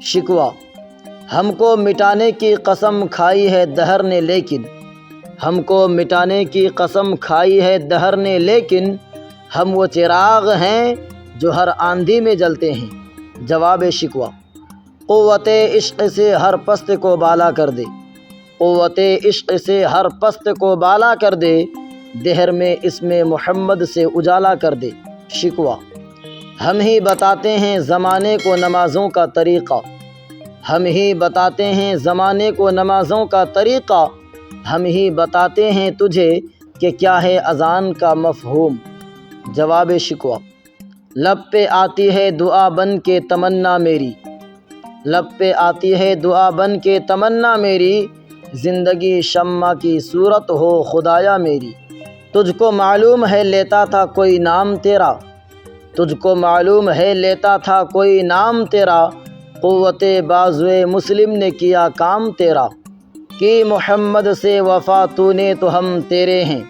شکوہ ہم کو مٹانے کی قسم کھائی ہے دہر نے، لیکن ہم کو مٹانے کی قسم کھائی ہے دہر نے، لیکن ہم وہ چراغ ہیں جو ہر آندھی میں جلتے ہیں۔ جواب شکوہ قوت عشق سے ہر پست کو بالا کر دے، قوت عشق سے ہر پست کو بالا کر دے، دہر میں اسم محمد سے اجالا کر دے۔ شکوہ ہم ہی بتاتے ہیں زمانے کو نمازوں کا طریقہ، ہم ہی بتاتے ہیں زمانے کو نمازوں کا طریقہ، ہم ہی بتاتے ہیں تجھے کہ کیا ہے اذان کا مفہوم۔ جواب شکوہ لب پہ آتی ہے دعا بن کے تمنا میری، لب پہ آتی ہے دعا بن کے تمنا میری، زندگی شمع کی صورت ہو خدایا میری۔ تجھ کو معلوم ہے لیتا تھا کوئی نام تیرا، تجھ کو معلوم ہے لیتا تھا کوئی نام تیرا، قوت بازوئے مسلم نے کیا کام تیرا۔ کی محمد سے وفا تو نے تو ہم تیرے ہیں،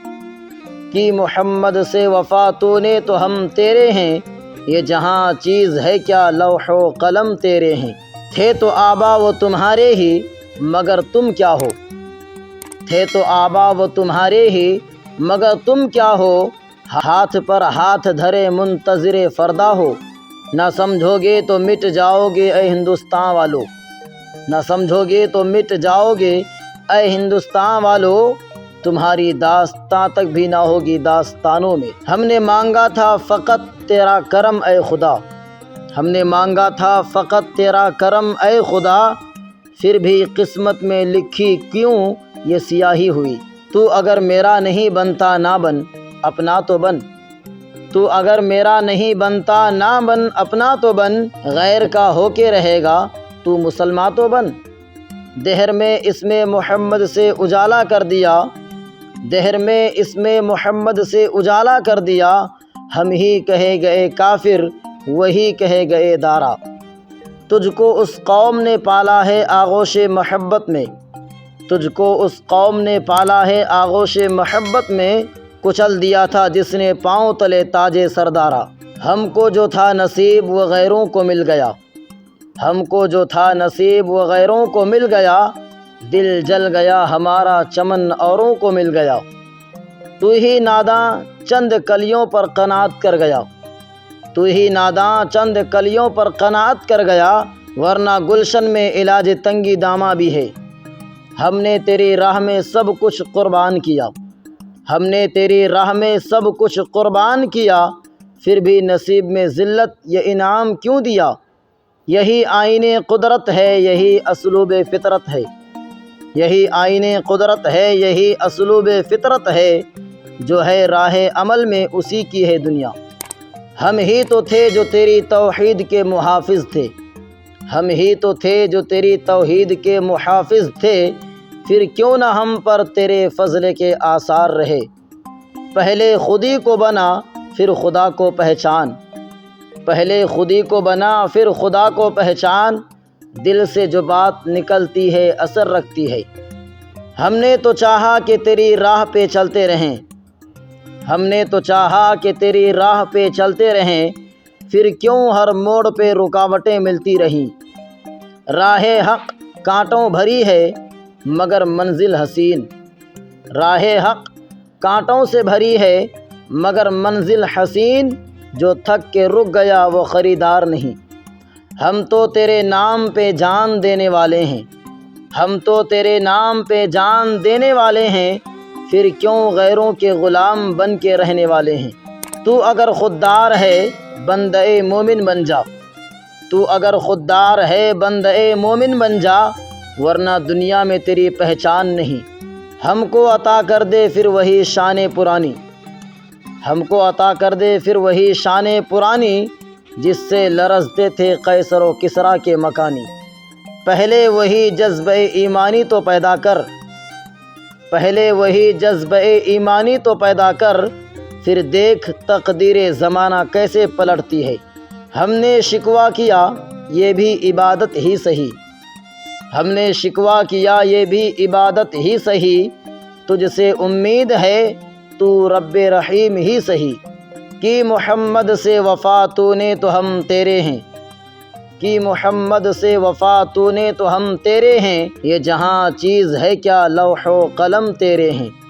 کی محمد سے وفا تو نے تو ہم تیرے ہیں، یہ جہاں چیز ہے کیا لوح و قلم تیرے ہیں۔ تھے تو آبا وہ تمہارے ہی مگر تم کیا ہو، تھے تو آبا وہ تمہارے ہی مگر تم کیا ہو، ہاتھ پر ہاتھ دھرے منتظر فردا ہو۔ نہ سمجھو گے تو مٹ جاؤ گے اے ہندوستان والو، نہ سمجھو گے تو مٹ جاؤ گے اے ہندوستان والو، تمہاری داستاں تک بھی نہ ہوگی داستانوں میں۔ ہم نے مانگا تھا فقط تیرا کرم اے خدا، ہم نے مانگا تھا فقط تیرا کرم اے خدا، پھر بھی قسمت میں لکھی کیوں یہ سیاہی ہوئی۔ تو اگر میرا نہیں بنتا نہ بن اپنا تو بن، تو اگر میرا نہیں بنتا نہ بن اپنا تو بن، غیر کا ہو کے رہے گا تو مسلمان تو بن۔ دہر میں اسم محمد سے اجالا کر دیا، دہر میں اسم محمد سے اجالا کر دیا، ہم ہی کہے گئے کافر وہی کہے گئے دارا۔ تجھ کو اس قوم نے پالا ہے آغوش محبت میں، تجھ کو اس قوم نے پالا ہے آغوش محبت میں، کچل دیا تھا جس نے پاؤں تلے تاج سردارا۔ ہم کو جو تھا نصیب وہ غیروں کو مل گیا، ہم کو جو تھا نصیب وہ غیروں کو مل گیا، دل جل گیا ہمارا چمن اوروں کو مل گیا۔ تو ہی ناداں چند کلیوں پر قناعت کر گیا، تو ہی ناداں چند کلیوں پر قناعت کر گیا، ورنہ گلشن میں علاج تنگی داماں بھی ہے۔ ہم نے تیری راہ میں سب کچھ قربان کیا، ہم نے تیری راہ میں سب کچھ قربان کیا، پھر بھی نصیب میں ذلت یہ انعام کیوں دیا۔ یہی آئین قدرت ہے یہی اسلوب فطرت ہے، یہی آئین قدرت ہے یہی اسلوب فطرت ہے، جو ہے راہ عمل میں اسی کی ہے دنیا۔ ہم ہی تو تھے جو تیری توحید کے محافظ تھے، ہم ہی تو تھے جو تیری توحید کے محافظ تھے، پھر کیوں نہ ہم پر تیرے فضل کے آثار رہے۔ پہلے خودی کو بنا پھر خدا کو پہچان، پہلے خودی کو بنا پھر خدا کو پہچان، دل سے جو بات نکلتی ہے اثر رکھتی ہے۔ ہم نے تو چاہا کہ تیری راہ پہ چلتے رہیں، ہم نے تو چاہا کہ تیری راہ پہ چلتے رہیں، پھر کیوں ہر موڑ پہ رکاوٹیں ملتی رہیں۔ راہ حق کانٹوں بھری ہے مگر منزل حسین، راہ حق کانٹوں سے بھری ہے مگر منزل حسین، جو تھک کے رک گیا وہ خریدار نہیں۔ ہم تو تیرے نام پہ جان دینے والے ہیں، ہم تو تیرے نام پہ جان دینے والے ہیں، پھر کیوں غیروں کے غلام بن کے رہنے والے ہیں۔ تو اگر خوددار ہے بندہ مومن بن جا، تو اگر خوددار ہے بندہ مومن بن جا، ورنہ دنیا میں تیری پہچان نہیں۔ ہم کو عطا کر دے پھر وہی شان پرانی، ہم کو عطا کر دے پھر وہی شان پرانی، جس سے لرزتے تھے قیصر و کسریٰ کے مکانی۔ پہلے وہی جذبہ ایمانی تو پیدا کر، پہلے وہی جذبہ ایمانی تو پیدا کر، پھر دیکھ تقدیر زمانہ کیسے پلٹتی ہے۔ ہم نے شکوہ کیا یہ بھی عبادت ہی سہی، ہم نے شکوہ کیا یہ بھی عبادت ہی سہی، تجھ سے امید ہے تو رب رحیم ہی سہی۔ کی محمد سے وفا تو نے تو ہم تیرے ہیں، کی محمد سے وفا تو نے تو ہم تیرے ہیں، یہ جہاں چیز ہے کیا لوح و قلم تیرے ہیں۔